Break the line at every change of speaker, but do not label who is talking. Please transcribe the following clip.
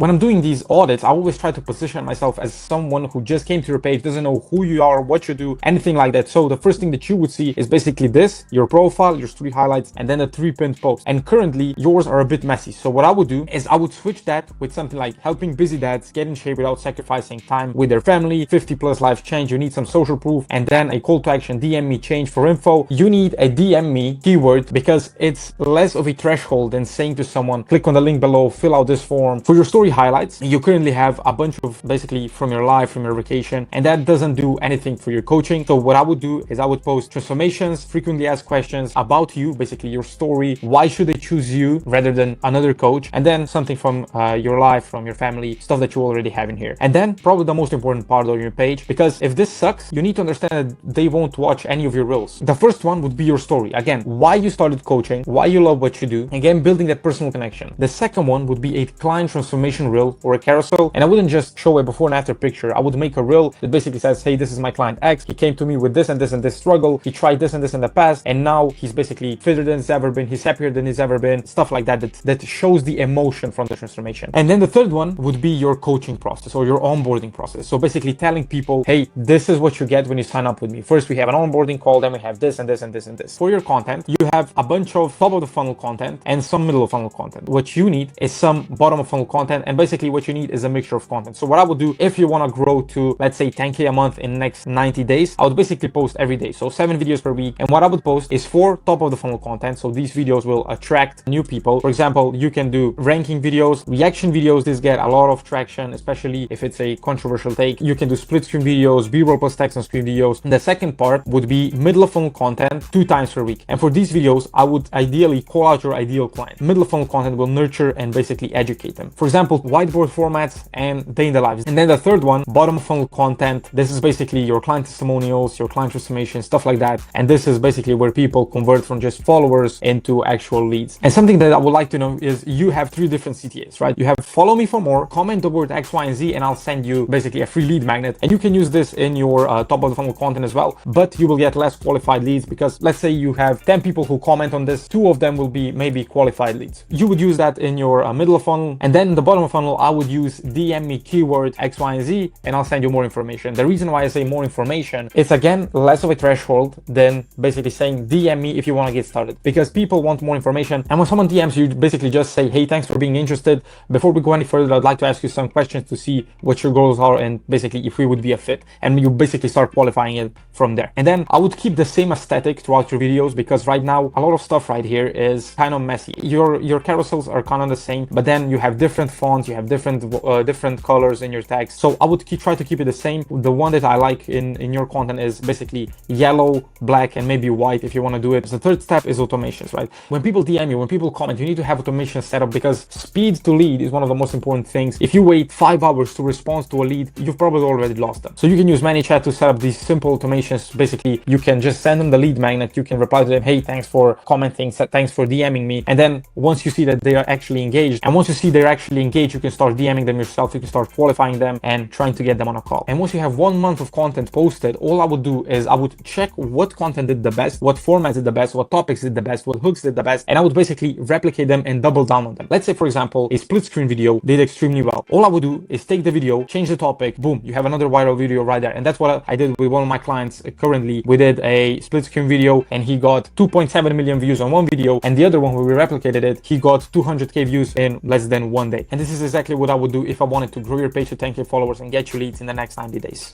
when I'm doing these audits, I always try to position myself as someone who just came to your page, doesn't know who you are, what you do, anything like that. So the first thing that you would see is basically this, your profile, your story highlights, and then the 3 pinned posts. And currently yours are a bit messy. So what I would do is I would switch that with something like helping busy dads get in shape without sacrificing time with their family, 50 plus life change. You need some social proof, and then a call to action, DM me change for info. You need a DM me keyword because it's less of a threshold than saying to someone, click on the link below, fill out this form. For your story highlights, you currently have a bunch of basically from your life, from your vacation, and that doesn't do anything for your coaching. So what I would do is I would post transformations, frequently asked questions about you, basically your story, why should they choose you rather than another coach, and then something from your life, from your family, stuff that you already have in here. And then probably the most important part of your page, because if this sucks, you need to understand that they won't watch any of your reels. The first one would be your story. Again, why you started coaching, why you love what you do. Again, building that personal connection. The second one would be a client transformation reel or a carousel. And I wouldn't just show a before and after picture. I would make a reel that basically says, hey, this is my client X. He came to me with this and this and this struggle. He tried this and this in the past. And now he's basically fitter than he's ever been. He's happier than he's ever been. Stuff like that, that shows the emotion from the transformation. And then the third one would be your coaching process or your onboarding process. So basically telling people, hey, this is what you get when you sign up with me. First, we have an onboarding call. Then we have this and this and this and this. For your content, you have a bunch of top of the funnel content and some middle of funnel content. What you need is some bottom of funnel content. And basically what you need is a mixture of content. So what I would do if you want to grow to, let's say 10K a month in the next 90 days, I would basically post every day. So 7 videos per week. And what I would post is 4 top of the funnel content. So these videos will attract new people. For example, you can do ranking videos, reaction videos. These get a lot of traction, especially if it's a controversial take. You can do split screen videos, B-roll plus text on screen videos. The second part would be middle of funnel content 2 times per week. And for these videos, I would ideally call out your ideal client. Middle of funnel content will nurture and basically educate them. For example, whiteboard formats and day in the lives. And then the third one, bottom of funnel content. This is basically your client testimonials, your client transformation, stuff like that. And this is basically where people convert from just followers into actual leads. And something that I would like to know is you have 3 different CTAs, right? You have follow me for more, comment the word X, Y, and Z, and I'll send you basically a free lead magnet. And you can use this in your top of the funnel content as well, but you will get less qualified leads because let's say you have 10 people who comment on this, 2 of them will be maybe qualified leads. You would use that in your middle of funnel, and then the bottom of funnel, I would use DM me keyword X, Y, and Z, and I'll send you more information. The reason why I say more information, it's again less of a threshold than basically saying DM me if you want to get started, because people want more information. And when someone DMs you, basically just say, hey, thanks for being interested. Before we go any further, I'd like to ask you some questions to see what your goals are and basically if we would be a fit. And you basically start qualifying it from there. And then I would keep the same aesthetic throughout your videos, because right now a lot of stuff right here is kind of messy. Your carousels are kind of the same, but then you have different fonts, you have different colors in your text. So I would try to keep it the same. The one that I like in your content is basically yellow, black, and maybe white if you want to do it. The third step is automations, right? When people DM you, when people comment, you need to have automation set up, because speed to lead is one of the most important things. If you wait 5 hours to respond to a lead, you've probably already lost them. So you can use ManyChat to set up these simple automations. Basically, you can just send them the lead magnet. You can reply to them, hey, thanks for commenting, thanks for DMing me. And then once you see that they are actually engaged, and once you see they're actually engaged, you can start DMing them yourself. You can start qualifying them and trying to get them on a call. And once you have 1 month of content posted, all I would do is I would check what content did the best, what formats did the best, what topics did the best, what hooks did the best, and I would basically replicate them and double down on them. Let's say, for example, a split screen video did extremely well. All I would do is take the video, change the topic, boom, you have another viral video right there. And that's what I did with one of my clients currently. We did a split screen video and he got 2.7 million views on one video, and the other one where we replicated it, he got 200k views in less than 1 day. And this is exactly what I would do if I wanted to grow your page to 10k followers and get you leads in the next 90 days.